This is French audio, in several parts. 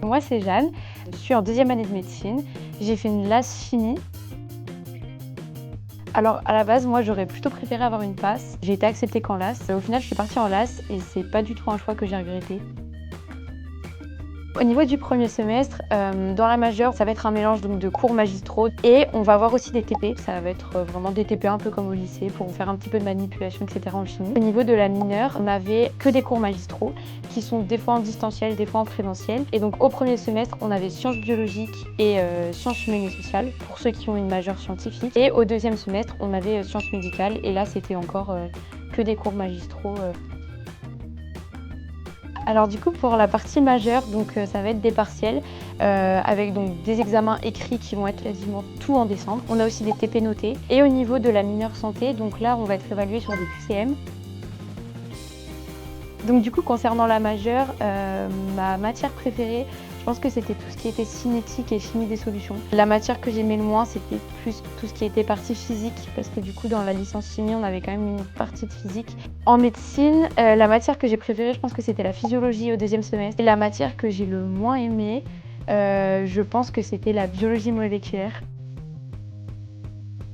Moi, c'est Jeanne, je suis en deuxième année de médecine. J'ai fait une LAS chimie. Alors, à la base, moi, j'aurais plutôt préféré avoir une passe. J'ai été acceptée qu'en LAS. Au final, je suis partie en LAS et c'est pas du tout un choix que j'ai regretté. Au niveau du premier semestre, dans la majeure, ça va être un mélange donc, de cours magistraux et on va avoir aussi des TP. Ça va être vraiment des TP un peu comme au lycée pour faire un petit peu de manipulation, etc. en chimie. Au niveau de la mineure, on n'avait que des cours magistraux qui sont des fois en distanciel, des fois en présentiel. Et donc au premier semestre, on avait sciences biologiques et sciences humaines et sociales pour ceux qui ont une majeure scientifique. Et au deuxième semestre, on avait sciences médicales et là, c'était encore que des cours magistraux. Alors du coup pour la partie majeure, donc ça va être des partiels avec donc des examens écrits qui vont être quasiment tout en décembre. On a aussi des TP notés. Et au niveau de la mineure santé, donc là on va être évalué sur des QCM. Donc du coup concernant la majeure, ma matière préférée, je pense que c'était tout ce qui était cinétique et chimie des solutions. La matière que j'aimais le moins, c'était plus tout ce qui était partie physique, parce que du coup dans la licence chimie, on avait quand même une partie de physique. En médecine, la matière que j'ai préférée, je pense que c'était la physiologie au deuxième semestre. Et la matière que j'ai le moins aimée, je pense que c'était la biologie moléculaire.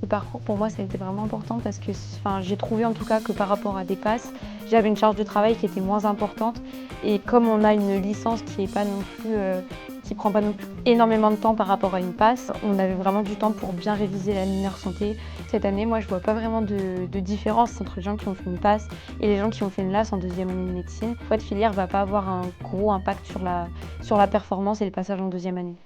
Le parcours pour moi ça a été vraiment important parce que j'ai trouvé en tout cas que par rapport à des passes, j'avais une charge de travail qui était moins importante et comme on a une licence qui est pas non plus, qui prend pas non plus énormément de temps par rapport à une passe, on avait vraiment du temps pour bien réviser la mineure santé. Cette année, moi je vois pas vraiment de différence entre les gens qui ont fait une passe et les gens qui ont fait une LAS en deuxième année de médecine. Votre filière va pas avoir un gros impact sur la performance et le passage en deuxième année.